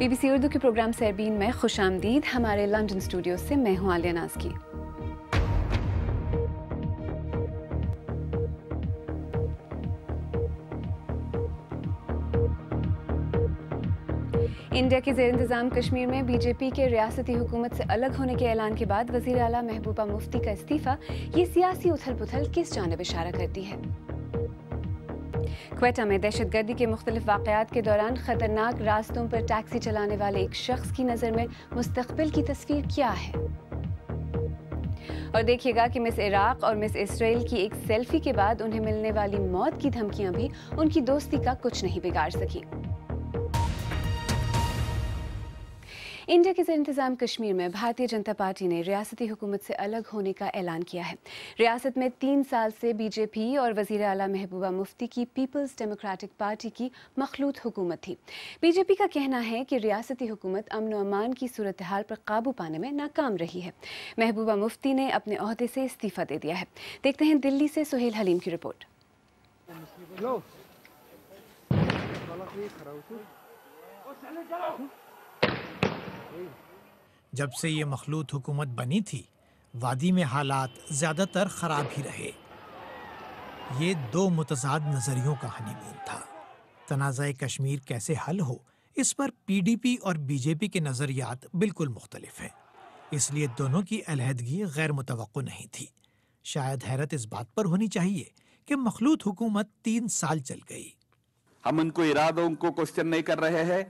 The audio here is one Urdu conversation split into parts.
BBC اردو کے پروگرام سیربین میں خوش آمدید. ہمارے لندن اسٹوڈیو سے میں ہوں عالیہ نازکی. انڈیا کے زیر انتظام کشمیر میں بی جے پی کے ریاستی حکومت سے الگ ہونے کے اعلان کے بعد وزیر اعلیٰ محبوبہ مفتی کا استعفیٰ. یہ سیاسی اتھل پتھل کس جانب اشارہ کرتی ہے؟ کوئٹہ میں دہشت گردی کے مختلف واقعات کے دوران خطرناک راستوں پر ٹیکسی چلانے والے ایک شخص کی نظر میں مستقبل کی تصویر کیا ہے؟ اور دیکھیے گا کہ مس عراق اور مس اسرائیل کی ایک سیلفی کے بعد انہیں ملنے والی موت کی دھمکیاں بھی ان کی دوستی کا کچھ نہیں بگاڑ سکی. انڈیا کے زیر انتظام کشمیر میں بھارتیہ جنتا پارٹی نے ریاستی حکومت سے الگ ہونے کا اعلان کیا ہے. ریاست میں 3 سال سے بی جے پی اور وزیر اعلیٰ محبوبہ مفتی کی پیپلز ڈیموکریٹک پارٹی کی مخلوط حکومت تھی. بی جے پی کا کہنا ہے کہ ریاستی حکومت امن و امان کی صورتحال پر قابو پانے میں ناکام رہی ہے. محبوبہ مفتی نے اپنے عہدے سے استعفیٰ دے دیا ہے. دیکھتے ہیں دلی سے سہیل حلیم کی رپورٹ. جب سے یہ مخلوط حکومت بنی تھی وادی میں حالات زیادہ تر خراب ہی رہے. یہ 2 متضاد نظریوں کا ہنی مون تھا. تنازع کشمیر کیسے حل ہو اس پر پی ڈی پی اور بی جے پی کے نظریات بالکل مختلف ہیں. اس لیے دونوں کی علیحدگی غیر متوقع نہیں تھی. شاید حیرت اس بات پر ہونی چاہیے کہ مخلوط حکومت 3 سال چل گئی. ہم ان کو ارادوں کو کوشچن نہیں کر رہے ہیں،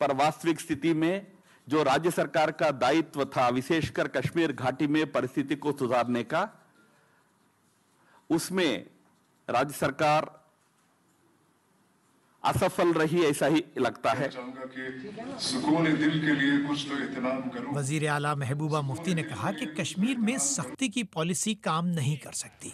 پر واستوک استھتی میں جو راجیہ سرکار کا دائتو تھا وشیش کر کشمیر گھاٹی میں پرستھتی کو سدھارنے کا، اس میں راجیہ سرکار اسفل رہی ایسا ہی لگتا ہے. سکون دل کے لیے کچھ تو اہتمام کرو. وزیر اعلیٰ محبوبہ مفتی نے کہا کہ کشمیر میں سختی کی پالیسی کام نہیں کر سکتی.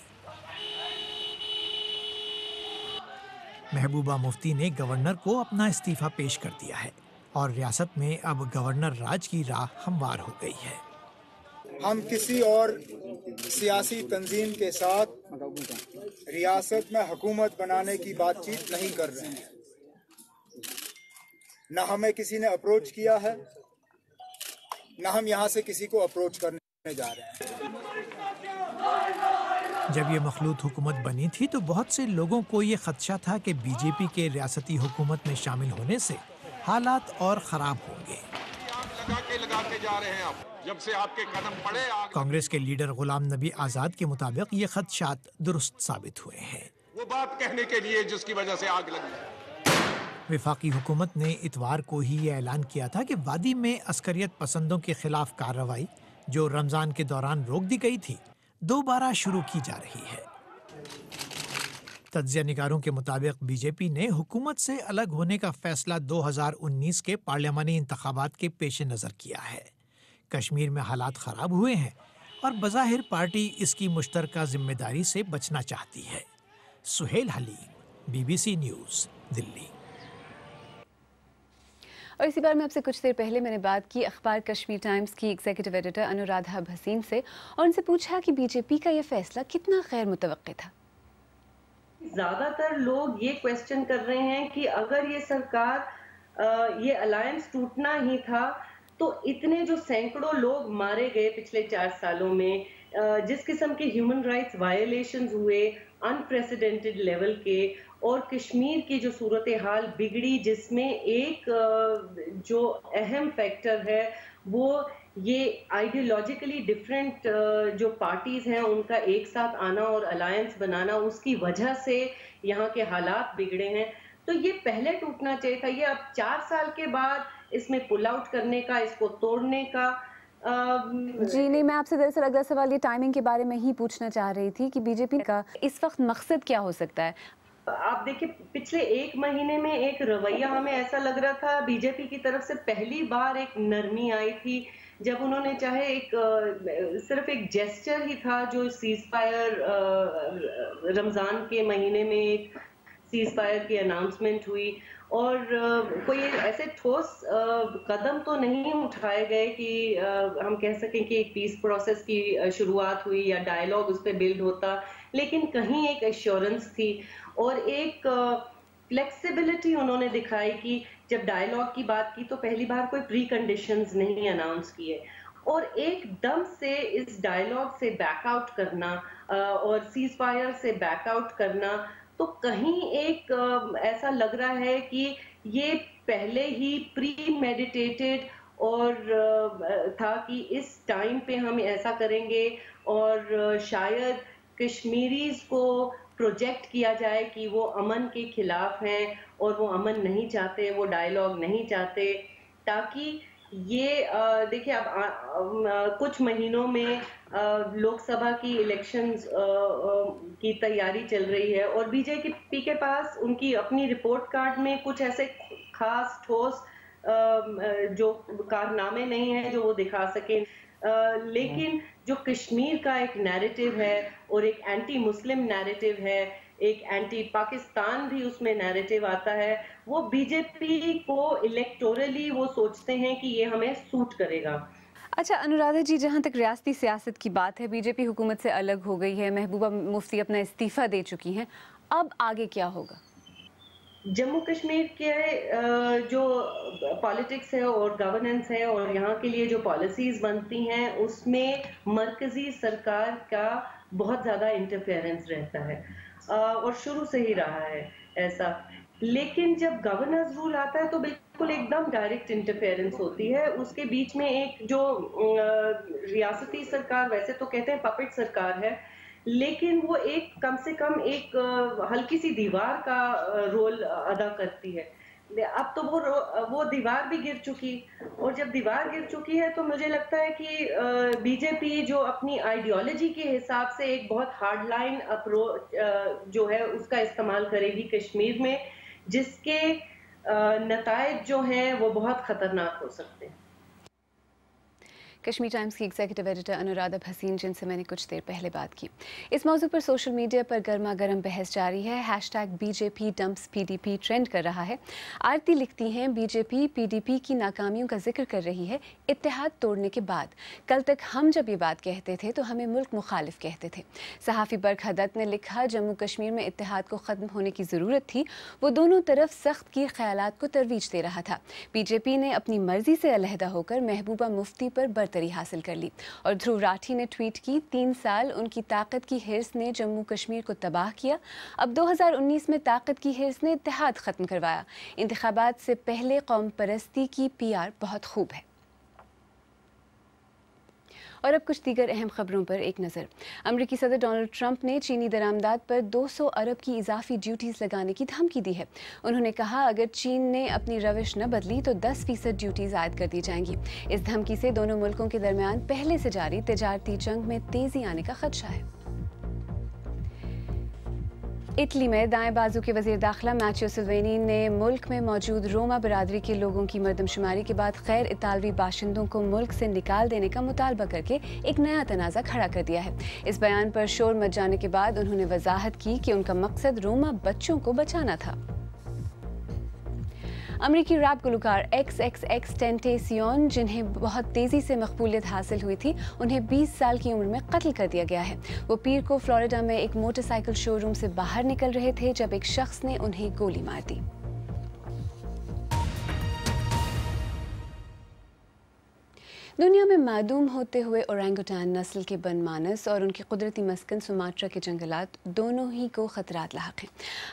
محبوبہ مفتی نے گورنر کو اپنا استعفیٰ پیش کر دیا ہے اور ریاست میں اب گورنر راج کی راہ ہموار ہو گئی ہے. ہم کسی اور سیاسی تنظیم کے ساتھ ریاست میں حکومت بنانے کی بات چیت نہیں کر رہے ہیں. نہ ہمیں کسی نے اپروچ کیا ہے، نہ ہم یہاں سے کسی کو اپروچ کرنے جا رہے ہیں. جب یہ مخلوط حکومت بنی تھی تو بہت سے لوگوں کو یہ خدشہ تھا کہ بی جے پی کے ریاستی حکومت میں شامل ہونے سے حالات اور خراب ہوں گے. کانگریس کے لیڈر غلام نبی آزاد کے مطابق یہ خدشات درست ثابت ہوئے ہیں. وہ بات کہنے کے لیے جس کی وجہ سے آگ لگی. وفاقی حکومت نے اتوار کو ہی یہ اعلان کیا تھا کہ وادی میں عسکریت پسندوں کے خلاف کارروائی جو رمضان کے دوران روک دی گئی تھی دوبارہ شروع کی جا رہی ہے. تجزیہ نگاروں کے مطابق بی جے پی نے حکومت سے الگ ہونے کا فیصلہ 2019 کے پارلیمانی انتخابات کے پیش نظر کیا ہے. کشمیر میں حالات خراب ہوئے ہیں اور بظاہر پارٹی اس کی مشترکہ ذمہ داری سے بچنا چاہتی ہے. سہیل حلیم، BBC نیوز، دلی. اور اسی بار میں آپ سے کچھ دیر پہلے میں نے بات کی اخبار کشمیر ٹائمز کی ایگزیکٹو ایڈیٹر انورادھا بھسین سے اور ان سے پوچھا کہ بی جے پی کا یہ فیصلہ کتنا غیر متوقع تھا. زیادہ تر لوگ یہ کویسچن کر رہے ہیں کہ اگر یہ سرکار یہ الائنس ٹوٹنا ہی تھا تو اتنے جو سینکڑوں لوگ مارے گئے پچھلے 4 سالوں میں، جس قسم کے ہیومن رائٹس وائلیشنز ہوئے انپریسیڈنٹڈ لیول کے، اور کشمیر کی جو صورتحال بگڑی جس میں ایک جو اہم فیکٹر ہے وہ یہ آئیڈیالوجیکلی ڈفرینٹ جو پارٹیز ہیں ان کا ایک ساتھ آنا اور الائنس بنانا، اس کی وجہ سے یہاں کے حالات بگڑے ہیں. تو یہ پہلے ٹوٹنا چاہیے تھا. یہ اب 4 سال کے بعد اس میں پل آؤٹ کرنے کا، اس کو توڑنے کا. جی نہیں، میں آپ سے دراصل اگلا سوال یہ ٹائمنگ کے بارے میں ہی پوچھنا چاہ رہی تھی کہ بی جے پی کا اس وقت مقصد کیا ہو سکتا ہے. آپ دیکھیں پچھلے 1 مہینے میں ایک رویہ ہمیں ایسا لگ رہا تھا بی جے پی کی طرف سے پہلی بار ایک نرمی آئی تھی جب انہوں نے چاہے صرف ایک جیسچر ہی تھا جو سیز فائر رمضان کے مہینے میں ایک سیز فائر کی اناؤنسمنٹ ہوئی، اور کوئی ایسے ٹھوس قدم تو نہیں اٹھائے گئے کہ ہم کہہ سکیں کہ ایک پیس پروسیس کی شروعات ہوئی یا ڈائیلاگ اس پہ بلڈ ہوتا، لیکن کہیں ایک ایشورنس تھی اور ایک فلیکسیبلٹی انہوں نے دکھائی کہ جب ڈائیلاگ کی بات کی تو پہلی بار کوئی پری کنڈیشنز نہیں اناؤنس کیے، اور ایک دم سے اس ڈائیلاگ سے بیک آؤٹ کرنا اور سیز فائر سے بیک آؤٹ کرنا، تو کہیں ایک ایسا لگ رہا ہے کہ یہ پہلے ہی پری میڈیٹیٹڈ اور تھا کہ اس ٹائم پہ ہم ایسا کریں گے، اور شاید کشمیریز کو پروجیکٹ کیا جائے کہ وہ امن کے خلاف ہیں اور وہ امن نہیں چاہتے، وہ ڈائیلاگ نہیں چاہتے، تاکہ یہ دیکھیں اب کچھ مہینوں میں لوک سبھا کی الیکشنز کی تیاری چل رہی ہے، اور بی جے پی کے پاس ان کی اپنی رپورٹ کارڈ میں کچھ ایسے خاص ٹھوس جو کارنامے نہیں ہیں جو وہ دکھا سکیں، لیکن جو کشمیر کا ایک نیریٹو ہے اور ایک اینٹی مسلم نیریٹو ہے، ایک اینٹی پاکستان بھی اس میں نیریٹو آتا ہے، وہ بی جے پی کو الیکٹورلی وہ سوچتے ہیں کہ یہ ہمیں سوٹ کرے گا۔ اچھا انورادھا جی، جہاں تک ریاستی سیاست کی بات ہے، بی جے پی حکومت سے الگ ہو گئی ہے، محبوبہ مفتی اپنا استعفیٰ دے چکی ہیں، اب آگے کیا ہوگا؟ جموں کشمیر کے جو پالیٹکس ہے اور گورننس ہے اور یہاں کے لیے جو پالیسیز بنتی ہیں، اس میں مرکزی سرکار کا بہت زیادہ انٹرفیئرنس رہتا ہے، اور شروع سے ہی رہا ہے ایسا، لیکن جب گورننس رول آتا ہے تو بالکل ایک دم ڈائریکٹ انٹرفیئرنس ہوتی ہے۔ اس کے بیچ میں ایک جو ریاستی سرکار، ویسے تو کہتے ہیں پپٹ سرکار ہے، لیکن وہ ایک کم سے کم ایک ہلکی سی دیوار کا رول ادا کرتی ہے۔ اب تو وہ دیوار بھی گر چکی، اور جب دیوار گر چکی ہے تو مجھے لگتا ہے کہ بی جے پی جو اپنی آئیڈیالوجی کے حساب سے ایک بہت ہارڈ لائن اپروچ جو ہے اس کا استعمال کرے گی کشمیر میں، جس کے نتائج جو ہیں وہ بہت خطرناک ہو سکتے ہیں۔ کشمیر ٹائمز کی ایگزیکٹو ایڈیٹر انورادھا بھسین، جن سے میں نے کچھ دیر پہلے بات کی۔ اس موضوع پر سوشل میڈیا پر گرما گرم بحث جاری ہے۔ ہیش ٹیگ بی جے پی ڈمپس پی ڈی پی ٹرینڈ کر رہا ہے۔ آرتی لکھتی ہیں، بی جے پی پی ڈی پی کی ناکامیوں کا ذکر کر رہی ہے اتحاد توڑنے کے بعد۔ کل تک ہم جب یہ بات کہتے تھے تو ہمیں ملک مخالف کہتے تھے۔ صحافی برق حدت نے لکھا، جموں کشمیر میں اتحاد کو ختم ہونے کی ضرورت تھی، وہ دونوں طرف سخت کی خیالات کو ترویج دے رہا تھا۔ بی جے پی نے اپنی مرضی سے علیحدہ ہو کر محبوبہ مفتی پر برتری حاصل کر لی۔ اور دھرو راٹھی نے ٹویٹ کی، 3 سال ان کی طاقت کی حرص نے جموں کشمیر کو تباہ کیا، اب 2019 میں طاقت کی حرص نے اتحاد ختم کروایا۔ انتخابات سے پہلے قوم پرستی کی پی آر بہت خوب ہے۔ اور اب کچھ دیگر اہم خبروں پر ایک نظر۔ امریکی صدر ڈونلڈ ٹرمپ نے چینی درآمدات پر 200 ارب کی اضافی ڈیوٹیز لگانے کی دھمکی دی ہے۔ انہوں نے کہا، اگر چین نے اپنی روش نہ بدلی تو 10% ڈیوٹیز عائد کر دی جائیں گی۔ اس دھمکی سے دونوں ملکوں کے درمیان پہلے سے جاری تجارتی جنگ میں تیزی آنے کا خدشہ ہے۔ اٹلی میں دائیں بازو کے وزیر داخلہ میٹیو سلوینی نے ملک میں موجود روما برادری کے لوگوں کی مردم شماری کے بعد غیر اطالوی باشندوں کو ملک سے نکال دینے کا مطالبہ کر کے ایک نیا تنازع کھڑا کر دیا ہے۔ اس بیان پر شور مچ جانے کے بعد انہوں نے وضاحت کی کہ ان کا مقصد روما بچوں کو بچانا تھا۔ امریکی ریپ گلوکار ایکس ٹینٹیسیون، جنہیں بہت تیزی سے مقبولیت حاصل ہوئی تھی، انہیں 20 سال کی عمر میں قتل کر دیا گیا ہے۔ وہ پیر کو فلوریڈا میں ایک موٹر سائیکل شو روم سے باہر نکل رہے تھے جب ایک شخص نے انہیں گولی مار دی۔ دنیا میں معدوم ہوتے ہوئے اورانگوٹان نسل کے بن مانس اور ان کی قدرتی مسکن سماٹرا کے جنگلات دونوں ہی کو خطرات لاحق ہیں۔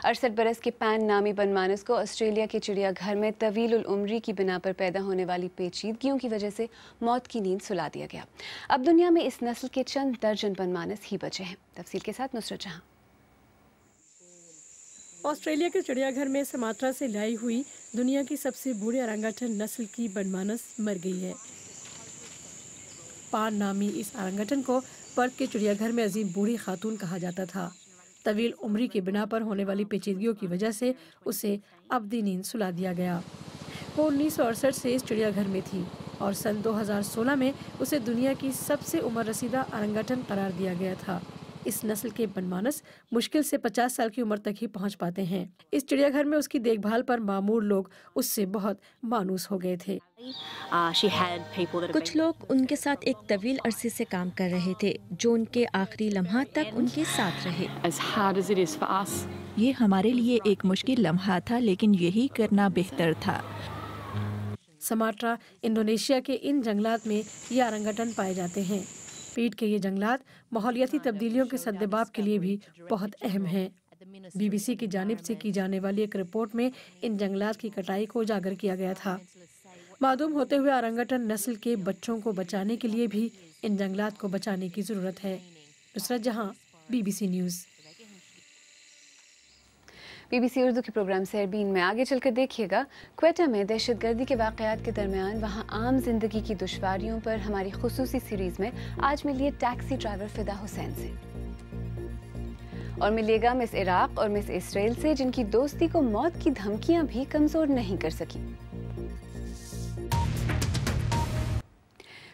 68 برس کے پین نامی بن مانس کو آسٹریلیا کے چڑیا گھر میں طویل العمری کی بنا پر پیدا ہونے والی پیچیدگیوں کی وجہ سے موت کی نیند سلا دیا گیا۔ اب دنیا میں اس نسل کے چند درجن بن مانس ہی بچے ہیں۔ تفصیل کے ساتھ نصرت جہاں۔ آسٹریلیا کے چڑیا گھر میں سماٹرا سے لائی ہوئی دنیا کی سب سے بوڑھی اورانگوٹان نسل کی بن مانس مر گئی ہے۔ پان نامی اس اورانگوٹان کو پرتھ کے چڑیا گھر میں عظیم بوڑھی خاتون کہا جاتا تھا۔ طویل عمری کی بنا پر ہونے والی پیچیدگیوں کی وجہ سے اسے ابدی نیند سلا دیا گیا۔ وہ 1968 سے اس چڑیا گھر میں تھی اور سن 2016 میں اسے دنیا کی سب سے عمر رسیدہ اورانگوٹان قرار دیا گیا تھا۔ اس نسل کے بن مانس مشکل سے 50 سال کی عمر تک ہی پہنچ پاتے ہیں۔ اس چڑیا گھر میں اس کی دیکھ بھال پر مامور لوگ اس سے بہت مانوس ہو گئے تھے۔ کچھ لوگ ان کے ساتھ ایک طویل عرصے سے کام کر رہے تھے جو ان کے آخری لمحات تک ان کے ساتھ رہے۔ یہ ہمارے لیے ایک مشکل لمحہ تھا، لیکن یہی کرنا بہتر تھا۔ سماٹرا انڈونیشیا کے ان جنگلات میں یہ اورنگٹن پائے جاتے ہیں۔ پیٹ کے یہ جنگلات ماحولیاتی تبدیلیوں کے سدباب کے لیے بھی بہت اہم ہیں۔ بی بی سی کی جانب سے کی جانے والی ایک رپورٹ میں ان جنگلات کی کٹائی کو اجاگر کیا گیا تھا۔ معدوم ہوتے ہوئے اورنگٹن نسل کے بچوں کو بچانے کے لیے بھی ان جنگلات کو بچانے کی ضرورت ہے۔ نصرت جہاں، BBC نیوز۔ BBC اردو کے پروگرام سیربین میں آگے چل کر دیکھیے گا، کوئٹہ میں دہشت گردی کے واقعات کے درمیان وہاں عام زندگی کی دشواریوں پر ہماری خصوصی سیریز میں آج ملیے ٹیکسی ڈرائیور فدا حسین سے، اور ملیے گا مس عراق اور مس اسرائیل سے، جن کی دوستی کو موت کی دھمکیاں بھی کمزور نہیں کر سکیں۔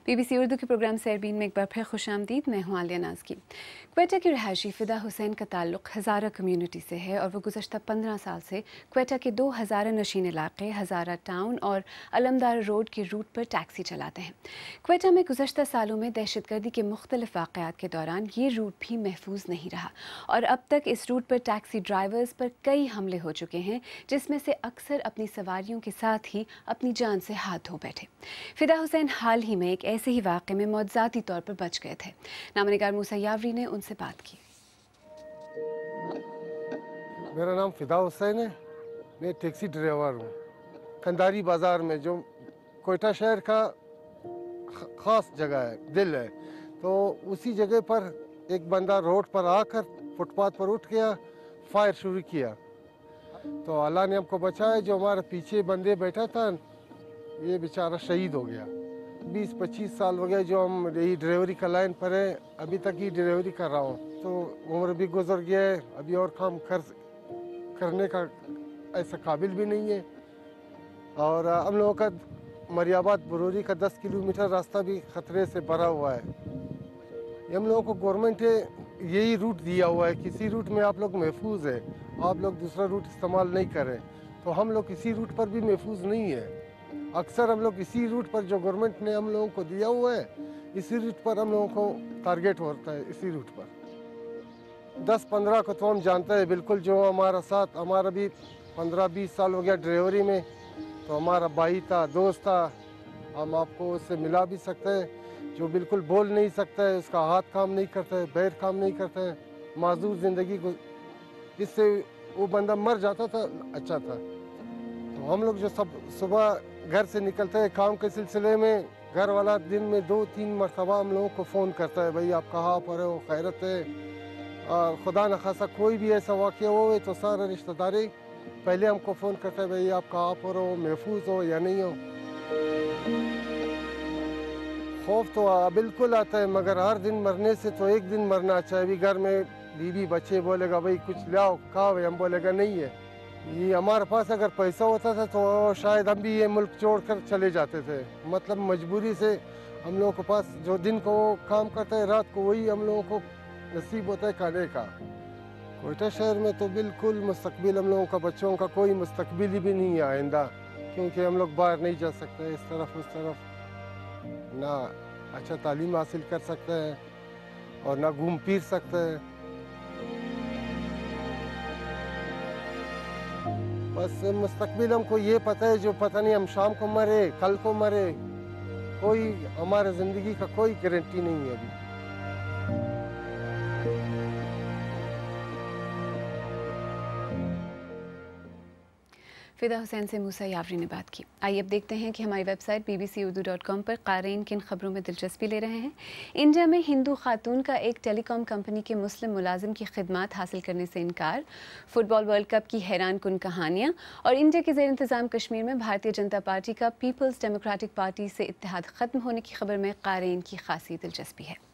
BBC اردو کے پروگرام سیربین میں ایک بار پھر خوش آمدید، میں ہوں عالیہ ناز کی۔ کوئٹہ کی رہائشی فدا حسین کا تعلق ہزارہ کمیونٹی سے ہے، اور وہ گزشتہ 15 سال سے کوئٹہ کے 2 ہزارہ نشین علاقے ہزارہ ٹاؤن اور علمدار روڈ کے روٹ پر ٹیکسی چلاتے ہیں۔ کوئٹہ میں گزشتہ سالوں میں دہشت گردی کے مختلف واقعات کے دوران یہ روٹ بھی محفوظ نہیں رہا، اور اب تک اس روٹ پر ٹیکسی ڈرائیورز پر کئی حملے ہو چکے ہیں، جس میں سے اکثر اپنی سواریوں کے ساتھ ہی اپنی جان سے ہاتھ دھو بیٹھے۔ فدا حسین حال ہی میں ایک ایسے ہی واقعے میں معجزاتی طور پر بچ گئے تھے۔ نامہ نگار موسیٰ یاوری نے ان سے بات کی۔ میرا نام فدا حسین ہے، میں ٹیکسی ڈرائیور ہوں کنداری بازار میں، جو کوئٹہ شہر کا خاص جگہ ہے، دل ہے۔ تو اسی جگہ پر ایک بندہ روڈ پر آ کر فٹ پاتھ پر اٹھ گیا، فائر شروع کیا، تو اللہ نے ہم کو بچایا۔ جو ہمارے پیچھے بندے بیٹھا تھا یہ بیچارہ شہید ہو گیا۔ 20-25 سال ہو گئے جو ہم یہی ڈرائیوری کا لائن پر ہے، ابھی تک یہ ڈرائیوری کر رہا ہوں، تو عمر بھی گزر گیا ہے، ابھی اور کام کرنے کا ایسا قابل بھی نہیں ہے۔ اور ہم لوگوں کا مریاباد بروری کا 10 کلومیٹر راستہ بھی خطرے سے بھرا ہوا ہے۔ ہم لوگوں کو گورنمنٹ نے یہی روٹ دیا ہوا ہے، کسی روٹ میں آپ لوگ محفوظ ہے، آپ لوگ دوسرا روٹ استعمال نہیں کریں، تو ہم لوگ کسی روٹ پر بھی محفوظ نہیں ہے۔ اکثر ہم لوگ اسی روٹ پر جو گورنمنٹ نے ہم لوگوں کو دیا ہوا ہے، اسی روٹ پر ہم لوگوں کو ٹارگیٹ ہوتا ہے۔ اسی روٹ پر 10-15 کو تو ہم جانتے ہیں بالکل، جو ہمارا ساتھ، ہمارا بھی 15-20 سال ہو گیا ڈرائیوری میں، تو ہمارا بھائی تھا، دوست تھا، ہم آپ کو اس سے ملا بھی سکتے ہیں، جو بالکل بول نہیں سکتا ہے، اس کا ہاتھ کام نہیں کرتا ہے، پیر کام نہیں کرتا ہے، معذور زندگی کو، اس سے وہ بندہ مر جاتا تھا اچھا تھا۔ تو ہم لوگ جو سب صبح گھر سے نکلتے ہیں کام کے سلسلے میں، گھر والا دن میں 2-3 مرتبہ ہم لوگوں کو فون کرتا ہے، بھائی آپ کہاں پر ہو، خیرت ہے۔ اور خدا نخواستہ کوئی بھی ایسا واقعہ ہوئے تو سارے رشتہ داری پہلے ہم کو فون کرتا ہے، بھائی آپ کہاں پر ہو، محفوظ ہو یا نہیں ہو۔ خوف تو بالکل آتا ہے، مگر ہر دن مرنے سے تو ایک دن مرنا چاہیے۔ بھی گھر میں بیوی بچے بولے گا بھائی کچھ لاؤ کھاؤ، ہم بولے گا نہیں ہے۔ یہ ہمارے پاس اگر پیسہ ہوتا تھا تو شاید ہم بھی یہ ملک چھوڑ کر چلے جاتے تھے، مطلب مجبوری سے ہم لوگوں کے پاس جو دن کو وہ کام کرتا ہے، رات کو وہی ہم لوگوں کو نصیب ہوتا ہے کھانے کا۔ کوئٹہ شہر میں تو بالکل مستقبل ہم لوگوں کا، بچوں کا کوئی مستقبل ہی بھی نہیں ہے آئندہ، کیونکہ ہم لوگ باہر نہیں جا سکتے، اس طرف اس طرف نہ اچھا تعلیم حاصل کر سکتے ہیں اور نہ گھوم پھر سکتے ہیں۔ بس مستقبل ہم کو یہ پتہ ہے، جو پتہ نہیں ہم شام کو مرے کل کو مرے، کوئی ہمارے زندگی کا کوئی گارنٹی نہیں ہے ابھی۔ فدا حسین سے موسیٰ یاوری نے بات کی۔ آئیے اب دیکھتے ہیں کہ ہماری ویب سائٹ bbcurdu.com پر قارئین کن خبروں میں دلچسپی لے رہے ہیں۔ انڈیا میں ہندو خاتون کا ایک ٹیلی کام کمپنی کے مسلم ملازم کی خدمات حاصل کرنے سے انکار، فٹ بال ورلڈ کپ کی حیران کن کہانیاں، اور انڈیا کے زیر انتظام کشمیر میں بھارتیہ جنتا پارٹی کا پیپلز ڈیموکریٹک پارٹی سے اتحاد ختم ہونے کی خبر میں قارئین کی خاصی دلچسپی ہے۔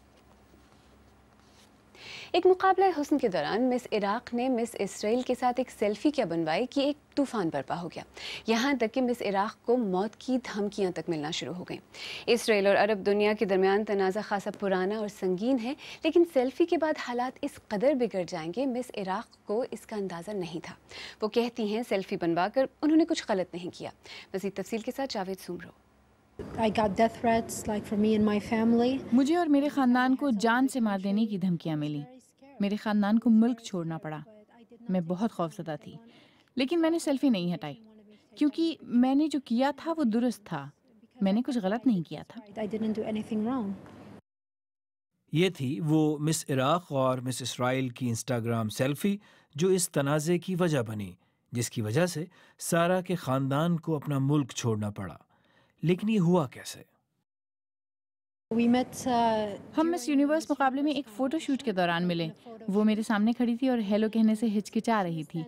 ایک مقابلہ حسن کے دوران مس عراق نے مس اسرائیل کے ساتھ ایک سیلفی کیا بنوائی کہ ایک طوفان برپا ہو گیا، یہاں تک کہ مس عراق کو موت کی دھمکیاں تک ملنا شروع ہو گئیں۔ اسرائیل اور عرب دنیا کے درمیان تنازع خاصا پرانا اور سنگین ہے، لیکن سیلفی کے بعد حالات اس قدر بگڑ جائیں گے، مس عراق کو اس کا اندازہ نہیں تھا۔ وہ کہتی ہیں سیلفی بنوا کر انہوں نے کچھ غلط نہیں کیا۔ مزید تفصیل کے ساتھ جاوید سومرو۔ مجھے اور میرے خاندان کو جان سے مار دینے کی دھمکیاں ملی، میرے خاندان کو ملک چھوڑنا پڑا۔ میں بہت خوفزدہ تھی، لیکن میں نے سیلفی نہیں ہٹائی کیونکہ میں نے جو کیا تھا وہ درست تھا، میں نے کچھ غلط نہیں کیا تھا۔ یہ تھی وہ مس عراق اور مس اسرائیل کی انسٹاگرام سیلفی جو اس تنازع کی وجہ بنی، جس کی وجہ سے سارہ کے خاندان کو اپنا ملک چھوڑنا پڑا۔ لیکن یہ ہوا کیسے؟ ہم مس یونیورس مقابلے میں ایک فوٹو شوٹ کے دوران ملے۔ وہ میرے سامنے کھڑی تھی اور ہیلو کہنے سے ہچکچا رہی تھی،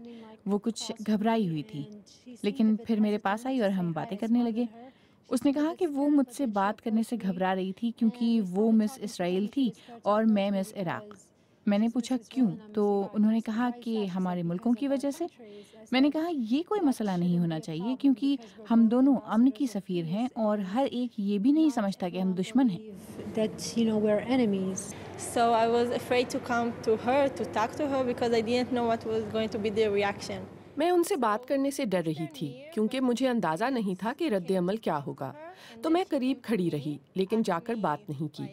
وہ کچھ گھبرائی ہوئی تھی، لیکن پھر میرے پاس آئی اور ہم باتیں کرنے لگے۔ اس نے کہا کہ وہ مجھ سے بات کرنے سے گھبرا رہی تھی کیونکہ وہ مس اسرائیل تھی اور میں مس عراق۔ میں نے پوچھا کیوں، تو انہوں نے کہا کہ ہمارے ملکوں کی وجہ سے۔ میں نے کہا یہ کوئی مسئلہ نہیں ہونا چاہیے کیونکہ ہم دونوں امن کی سفیر ہیں اور ہر ایک یہ بھی نہیں سمجھتا کہ ہم دشمن ہیں۔ So I was afraid to come to her to talk to her because I didn't know what was going to be their reaction. میں ان سے بات کرنے سے ڈر رہی تھی کیونکہ مجھے اندازہ نہیں تھا کہ رد عمل کیا ہوگا، تو میں قریب کھڑی رہی لیکن جا کر بات نہیں کی۔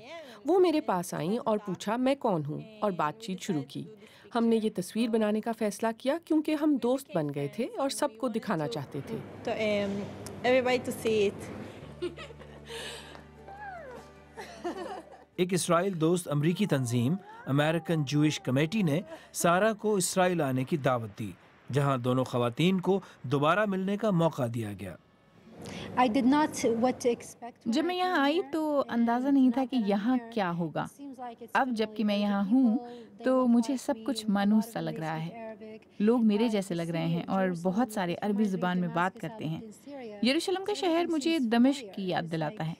وہ میرے پاس آئیں اور پوچھا میں کون ہوں اور بات چیت شروع کی۔ ہم نے یہ تصویر بنانے کا فیصلہ کیا کیونکہ ہم دوست بن گئے تھے اور سب کو دکھانا چاہتے تھے۔ تو everybody to see it. ایک اسرائیل دوست امریکی تنظیم امریکن جوئش کمیٹی نے سارہ کو اسرائیل آنے کی دعوت دی، جہاں دونوں خواتین کو دوبارہ ملنے کا موقع دیا گیا۔ جب میں یہاں آئی تو اندازہ نہیں تھا کہ یہاں کیا ہوگا۔ اب جب کہ میں یہاں ہوں تو مجھے سب کچھ مانوس سا لگ رہا ہے۔ لوگ میرے جیسے لگ رہے ہیں اور بہت سارے عربی زبان میں بات کرتے ہیں۔ یروشلم کا شہر مجھے دمشق کی یاد دلاتا ہے۔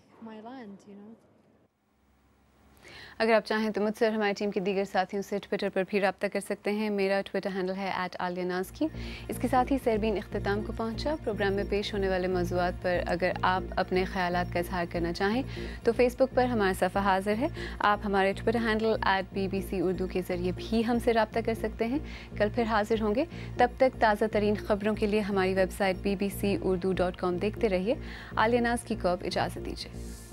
اگر آپ چاہیں تو مجھ سے اور ہماری ٹیم کے دیگر ساتھیوں سے ٹویٹر پر بھی رابطہ کر سکتے ہیں۔ میرا ٹویٹر ہینڈل ہے @عالیہ۔ اس کے ساتھ ہی سیربین اختتام کو پہنچا۔ پروگرام میں پیش ہونے والے موضوعات پر اگر آپ اپنے خیالات کا اظہار کرنا چاہیں تو فیس بک پر ہمارا صفحہ حاضر ہے۔ آپ ہمارے ٹویٹر ہینڈل @BBC اردو کے ذریعے بھی ہم سے رابطہ کر سکتے ہیں۔ کل پھر حاضر ہوں گے، تب تک تازہ ترین خبروں کے لیے ہماری ویب سائٹ bbcurdu.com دیکھتے رہیے۔ عالیہ ناز کی کو اب اجازت دیجیے۔